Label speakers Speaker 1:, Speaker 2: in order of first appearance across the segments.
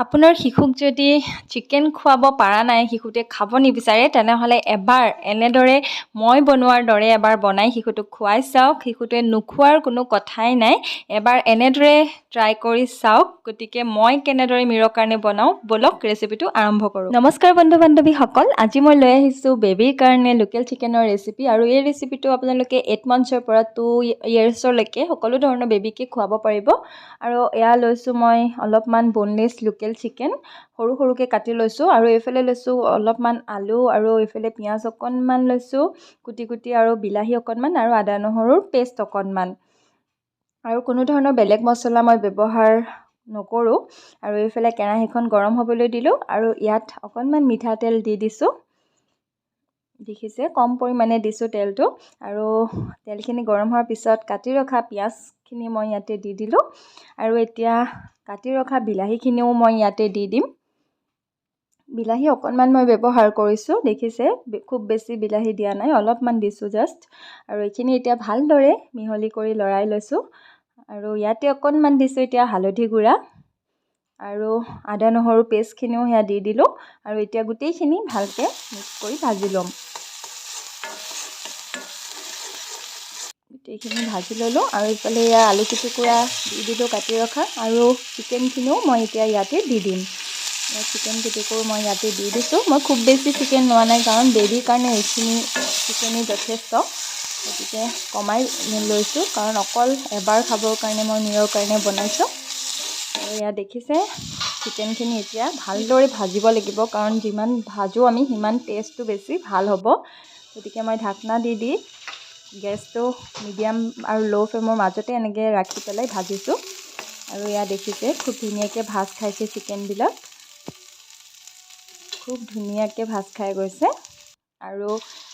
Speaker 1: আপোনাৰ শিশুক যদি চিকেন খুৱাব পৰা নাই, শিশুটোৱে খাব নিবিচাৰে, তেনেহ'লে এবাৰ এনেদৰে মই বনোৱাৰ দৰে এবাৰ বনাই শিশুটোক খুৱাই চাওক। শিশুটোৱে নোখোৱাৰ কোনো কথাই নাই। এবাৰ এনেদৰে ট্ৰাই কৰি চাওক। গতিকে মই কেনেদৰে মীৰৰ কাৰণে বনাওঁ, ব'লক ৰেচিপিটো আৰম্ভ কৰোঁ। নমস্কাৰ বন্ধু বান্ধৱীসকল, আজি মই লৈ আহিছোঁ বেবীৰ কাৰণে লোকেল চিকেনৰ ৰেচিপি। আৰু এই ৰেচিপিটো আপোনালোকে 8 মান্থছৰ পৰা 2 ইয়েৰ্ছলৈকে সকলো ধৰণৰ বেবীকে খুৱাব পাৰিব। আৰু এয়া লৈছোঁ মই অলপমান বনলেছ লোকেল চিকেন, সৰু সৰুকৈ কাটি লৈছোঁ। আৰু এইফালে লৈছোঁ অলপমান আলু, আৰু এইফালে পিঁয়াজ অকণমান লৈছোঁ কুটি কুটি, আৰু বিলাহী অকণমান, আৰু আদা নহৰুৰ পেষ্ট অকণমান। আৰু কোনো ধৰণৰ বেলেগ মছলা মই ব্যৱহাৰ নকৰোঁ। আৰু এইফালে কেৰাহীখন গৰম হ'বলৈ দিলোঁ, আৰু ইয়াত অকণমান মিঠাতেল দি দিছোঁ। দেখিছে, কম পৰিমাণে দিছোঁ তেলটো। আৰু তেলখিনি গৰম হোৱাৰ পিছত কাটি ৰখা পিঁয়াজখিনি মই ইয়াতে দি দিলোঁ। আৰু এতিয়া কাটি ৰখা বিলাহীখিনিও মই ইয়াতে দি দিম। বিলাহী অকণমান মই ব্যৱহাৰ কৰিছোঁ, দেখিছে, খুব বেছি বিলাহী দিয়া নাই, অলপমান দিছোঁ জাষ্ট। আৰু এইখিনি এতিয়া ভালদৰে মিহলি কৰি লৰাই লৈছোঁ। আৰু ইয়াতে অকণমান দিছোঁ এতিয়া হালধি গুড়া, আৰু আদা নহৰু পেষ্টখিনিও সেয়া দি দিলোঁ। আৰু এতিয়া গোটেইখিনি ভালকৈ মিক্স কৰি ভাজি ল'ম। গোটেইখিনি ভাজি ল'লোঁ। আৰু ইফালে এয়া আলু টুকুৰা দি দিলোঁ কাটি ৰখা, আৰু চিকেনখিনিও মই এতিয়া ইয়াতে দি দিম। চিকেন টুকুৰা মই ইয়াতে দি দিছোঁ। মই খুব বেছি চিকেন লোৱা নাই, কাৰণ বেবীৰ কাৰণে এইখিনি চিকেনেই যথেষ্ট। গতিকে কমাই লৈছোঁ, কাৰণ অকল এবাৰ খাবৰ কাৰণে মই মীৰৰ কাৰণে বনাইছোঁ। আৰু এয়া দেখিছে, চিকেনখিনি এতিয়া ভালদৰে ভাজিব লাগিব, কাৰণ যিমান ভাজোঁ আমি সিমান টেষ্টটো বেছি ভাল হ'ব। গতিকে মই ঢাকনা দি দি গেছটো মিডিয়াম আৰু ল' ফ্লেমৰ মাজতে এনেকৈ ৰাখি পেলাই ভাজিছোঁ। আৰু এয়া দেখিছে, খুব ধুনীয়াকৈ ভাজ খাইছে চিকেনবিলাক, খুব ধুনীয়াকৈ ভাজ খাই গৈছে। আৰু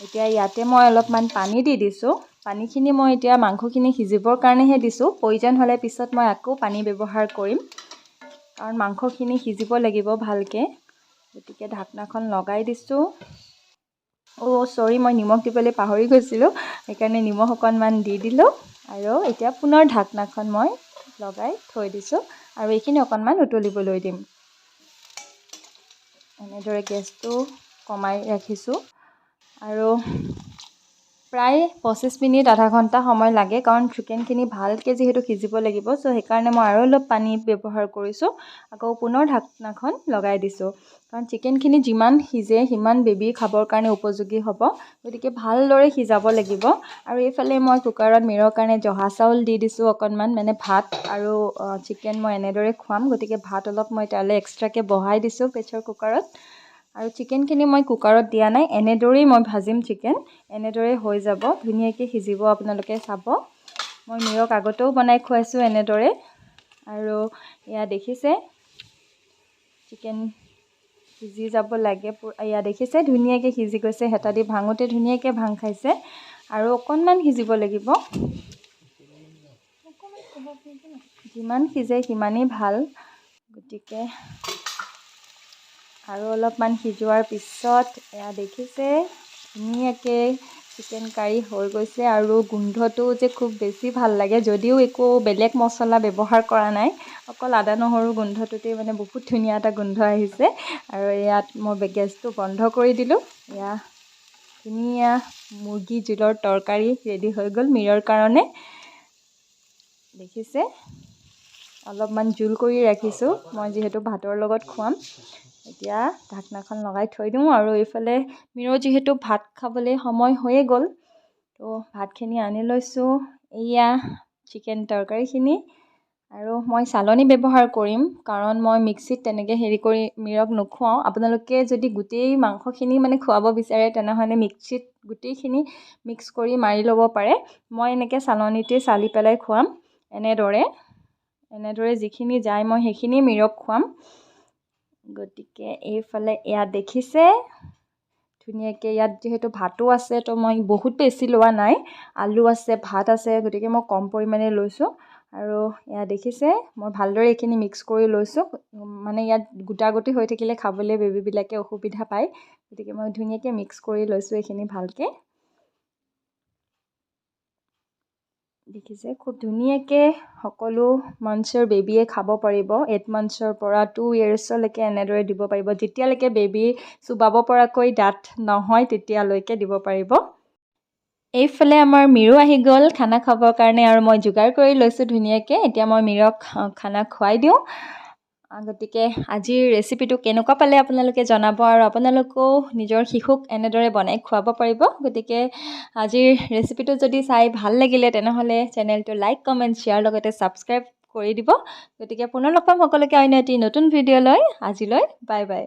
Speaker 1: এতিয়া ইয়াতে মই অলপমান পানী দি দিছোঁ। পানীখিনি মই এতিয়া মাংসখিনি সিজিবৰ কাৰণেহে দিছোঁ। প্ৰয়োজন হ'লে পিছত মই আকৌ পানী ব্যৱহাৰ কৰিম, কাৰণ মাংসখিনি সিজিব লাগিব ভালকৈ। গতিকে ঢাকনাখন লগাই দিছোঁ। চৰি, মই নিমখ দিবলৈ পাহৰি গৈছিলোঁ, সেইকাৰণে নিমখ অকণমান দি দিলোঁ। আৰু এতিয়া পুনৰ ঢাকনাখন মই লগাই থৈ দিছোঁ, আৰু এইখিনি অকণমান উতলিবলৈ দিম। এনেদৰে গেছটো কমাই ৰাখিছোঁ। আৰু প্ৰায় 25 মিনিট আধা ঘণ্টা সময় লাগে, কাৰণ চিকেনখিনি ভালকৈ যিহেতু সিজিব লাগিব। সেইকাৰণে মই আৰু অলপ পানী ব্যৱহাৰ কৰিছোঁ। আকৌ পুনৰ ঢাকনাখন লগাই দিছোঁ, কাৰণ চিকেনখিনি যিমান সিজে সিমান বেবী খাবৰ কাৰণে উপযোগী হ'ব। গতিকে ভালদৰে সিজাব লাগিব। আৰু এইফালে মই কুকাৰত মীৰৰ কাৰণে জহা চাউল দি দিছোঁ অকণমান, মানে ভাত আৰু চিকেন মই এনেদৰে খুৱাম। গতিকে ভাত অলপ মই তালৈ এক্সট্ৰাকৈ বহাই দিছোঁ প্ৰেছাৰ কুকাৰত। আৰু চিকেনখিনি মই কুকাৰত দিয়া নাই, এনেদৰেই মই ভাজিম চিকেন। এনেদৰে হৈ যাব, ধুনীয়াকৈ সিজিব, আপোনালোকে চাব। মই মীৰক আগতেও বনাই খুৱাইছোঁ এনেদৰে। আৰু এয়া দেখিছে, চিকেন সিজি যাব লাগে। এয়া দেখিছে, ধুনীয়াকৈ সিজি গৈছে, হেতা দি ভাঙোতে ধুনীয়াকৈ ভাং খাইছে। আৰু অকণমান সিজিব লাগিব, যিমান সিজে সিমানেই ভাল। গতিকে আৰু অলপমান সিজোৱাৰ পিছত এয়া দেখিছে, ধুনীয়াকৈ চিকেন কাৰী হৈ গৈছে। আৰু গোন্ধটো যে খুব বেছি ভাল লাগে, যদিও একো বেলেগ মছলা ব্যৱহাৰ কৰা নাই, অকল আদা নহৰু গোন্ধটোতেই মানে বহুত ধুনীয়া এটা গোন্ধ আহিছে। আৰু ইয়াত মই গেছটো বন্ধ কৰি দিলোঁ। এয়া ধুনীয়া মুৰ্গী জোলৰ তৰকাৰী ৰেডি হৈ গ'ল মীৰৰ কাৰণে। দেখিছে, অলপমান জোল কৰি ৰাখিছোঁ মই, যিহেতু ভাতৰ লগত খুৱাম। এতিয়া ঢাকনাখন লগাই থৈ দিওঁ। আৰু এইফালে মীৰৰ যিহেতু ভাত খাবলৈ সময় হৈয়ে গ'ল, তো ভাতখিনি আনি লৈছোঁ। এয়া চিকেন তৰকাৰীখিনি। আৰু মই চালনী ব্যৱহাৰ কৰিম, কাৰণ মই মিক্সিত তেনেকৈ মীৰক নোখুৱাওঁ। আপোনালোকে যদি গোটেই মাংসখিনি মানে খুৱাব বিচাৰে, তেনেহ'লে মিক্সিত গোটেইখিনি মিক্স কৰি মাৰি ল'ব পাৰে। মই এনেকৈ চালনীতে চালি পেলাই খুৱাম। এনেদৰে যিখিনি যায় মই সেইখিনি মীৰক খুৱাম। গতিকে এইফালে এয়া দেখিছে, ধুনীয়াকৈ ইয়াত যিহেতু ভাতো আছে, তো মই বহুত বেছি লোৱা নাই। আলু আছে, ভাত আছে, গতিকে মই কম পৰিমাণে লৈছোঁ। আৰু এয়া দেখিছে, মই ভালদৰে এইখিনি মিক্স কৰি লৈছোঁ। মানে ইয়াত গোটা গুটি হৈ থাকিলে খাবলৈ বেবীবিলাকে অসুবিধা পায়। গতিকে মই ধুনীয়াকৈ মিক্স কৰি লৈছোঁ এইখিনি ভালকৈ। দেখিছে খুব ধুনীয়াকৈ সকলো মান্থছৰ বেবীয়ে খাব পাৰিব। 8 মান্থছৰ পৰা 2 ইয়েৰ্ছলৈকে এনেদৰে দিব পাৰিব। যেতিয়ালৈকে বেবী চুবাব পৰাকৈ দাঁত নহয় তেতিয়ালৈকে দিব পাৰিব। এইফালে আমাৰ মিৰু আহি গ'ল খানা খাবৰ কাৰণে আৰু মই যোগাৰ কৰি লৈছোঁ ধুনীয়াকৈ। এতিয়া মই মিৰক খানা খুৱাই দিওঁ। গতিকে আজিৰ ৰেচিপিটো কেনেকুৱা পালে আপোনালোকে জনাব আৰু আপোনালোকেও নিজৰ শিশুক এনেদৰে বনাই খুৱাব পাৰিব। গতিকে আজিৰ ৰেচিপিটো যদি চাই ভাল লাগিলে তেনেহ'লে চেনেলটো লাইক কমেণ্ট শ্বেয়াৰ লগতে ছাবস্ক্ৰাইব কৰি দিব। গতিকে পুনৰ লগ পাম সকলোকে অন্য এটি নতুন ভিডিঅ' লৈ। আজিলৈ বাই বাই।